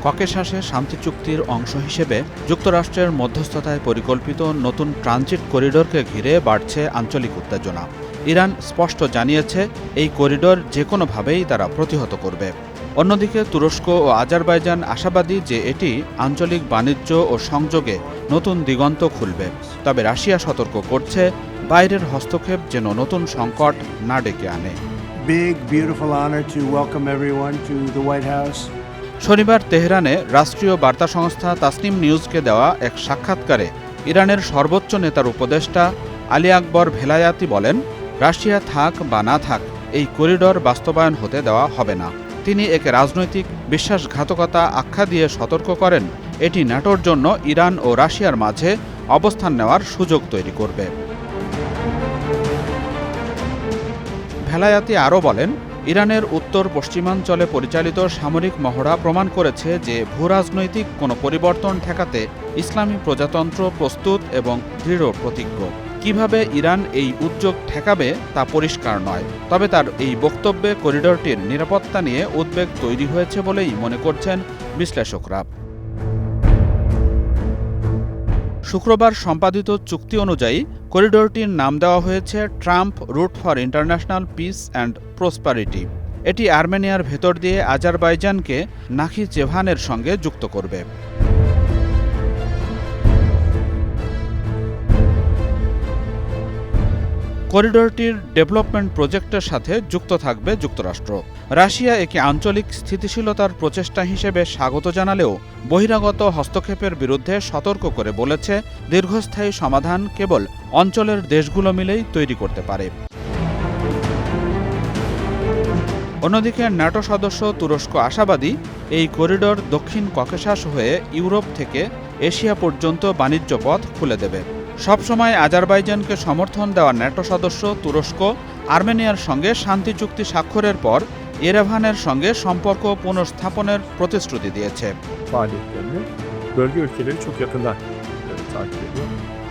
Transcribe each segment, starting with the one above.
ককেশাসে শান্তি চুক্তির অংশ হিসেবে যুক্তরাষ্ট্রের মধ্যস্থতায় পরিকল্পিত নতুন ট্রানজিট করিডোরকে ঘিরে বাড়ছে আঞ্চলিক উত্তেজনা। ইরান স্পষ্ট জানিয়েছে এই করিডোর যে কোনোভাবেই তারা প্রতিহত করবে। অন্যদিকে তুরস্ক ও আজারবাইজান আশাবাদী যে এটি আঞ্চলিক বাণিজ্য ও সংযোগে নতুন দিগন্ত খুলবে। তবে রাশিয়া সতর্ক করছে বাইরের হস্তক্ষেপ যেন নতুন সংকট না ডেকে আনে। Big, beautiful honor to welcome everyone to the White House. শনিবার তেহরানে রাষ্ট্রীয় বার্তা সংস্থা তাসনিম নিউজকে দেওয়া এক সাক্ষাৎকারে ইরানের সর্বোচ্চ নেতার উপদেষ্টা আলী আকবর ভেলায়াতি বলেন, রাশিয়া থাক বা না থাক এই করিডর বাস্তবায়ন হতে দেওয়া হবে না। তিনি একে রাজনৈতিক বিশ্বাসঘাতকতা আখ্যা দিয়ে সতর্ক করেন, এটি ন্যাটোর জন্য ইরান ও রাশিয়ার মাঝে অবস্থান নেওয়ার সুযোগ তৈরি করবে। ভেলায়াতি আরও বলেন, ইরানের উত্তর পশ্চিমাঞ্চলে পরিচালিত সামরিক মহড়া প্রমাণ করেছে যে ভূরাজনৈতিক কোনো পরিবর্তন ঠেকাতে ইসলামী প্রজাতন্ত্র প্রস্তুত এবং দৃঢ় প্রতিজ্ঞ। কিভাবে ইরান এই উদ্যোগ ঠেকাবে তা পরিষ্কার নয়, তবে তার এই বক্তব্যে করিডোরটির নিরাপত্তা নিয়ে উদ্বেগ তৈরি হয়েছে বলেই মনে করছেন বিশ্লেষকরা। শুক্রবার সম্পাদিত চুক্তি অনুযায়ী করিডোরটির নাম দেওয়া হয়েছে Trump route for international peace and prosperity. এটি আর্মেনিয়ার ভেতর দিয়ে আজারবাইজানকে নাখিচেভানের সঙ্গে যুক্ত করবে। করিডোরটির ডেভেলপমেন্ট প্রজেক্টের সাথে যুক্ত থাকবে যুক্তরাষ্ট্র। রাশিয়া একে আঞ্চলিক স্থিতিশীলতার প্রচেষ্টা হিসেবে স্বাগত জানালেও বহিরাগত হস্তক্ষেপের বিরুদ্ধে সতর্ক করে বলেছে, দীর্ঘস্থায়ী সমাধান কেবল অঞ্চলের দেশগুলো মিলেই তৈরি করতে পারে। অন্যদিকে ন্যাটো সদস্য তুরস্ক আশাবাদী এই করিডোর দক্ষিণ ককেশাস হয়ে ইউরোপ থেকে এশিয়া পর্যন্ত বাণিজ্য পথ খুলে দেবে। সবসময় আজারবাইজানকে সমর্থন দেওয়া ন্যাটো সদস্য তুরস্ক আর্মেনিয়ার সঙ্গে শান্তি চুক্তি স্বাক্ষরের পর এরেভানের সঙ্গে সম্পর্ক পুনঃস্থাপনের প্রতিশ্রুতি দিয়েছে।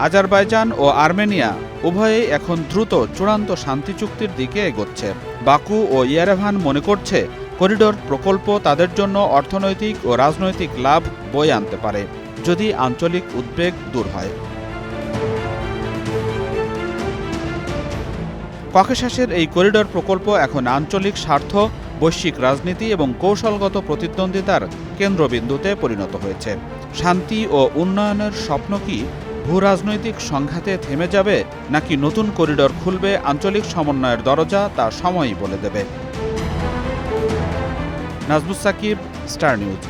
আজারবাইজান ও আর্মেনিয়া উভয়েই এখন দ্রুত চূড়ান্ত শান্তি চুক্তির দিকে এগোচ্ছে। বাকু ও ইয়েরেভান মনে করছে করিডোর প্রকল্প তাদের জন্য অর্থনৈতিক ও রাজনৈতিক লাভ বয়ে আনতে পারে, যদি আঞ্চলিক উদ্বেগ দূর হয়। ককেশাসের এই করিডোর প্রকল্প এখন আঞ্চলিক স্বার্থ, বৈশ্বিক রাজনীতি এবং কৌশলগত প্রতিদ্বন্দ্বিতার কেন্দ্রবিন্দুতে পরিণত হয়েছে। শান্তি ও উন্নয়নের স্বপ্ন কি ভূরাজনৈতিক সংঘাতে থেমে যাবে, নাকি নতুন করিডোর খুলবে আঞ্চলিক সমন্বয়ের দরজা, তা সময়ই বলে দেবে। Najmus Sakib, Star news.